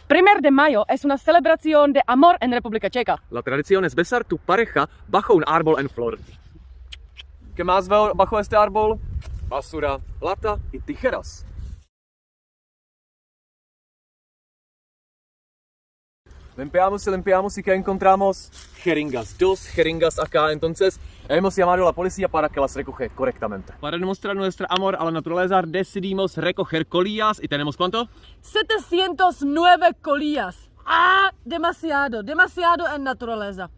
Primer de mayo es una celebración de amor en República Checa. La tradición es besar tu pareja bajo un árbol en flor. ¿Qué más veo bajo este árbol? Basura, lata y tijeras. Limpiamos y ¿qué encontramos? Jeringas, 2 jeringas acá, entonces hemos llamado a la policía para que las recoge correctamente. Para demostrar nuestro amor a la naturaleza decidimos recoger colillas y tenemos ¿cuánto? 709 colillas. ¡Ah! Demasiado en naturaleza.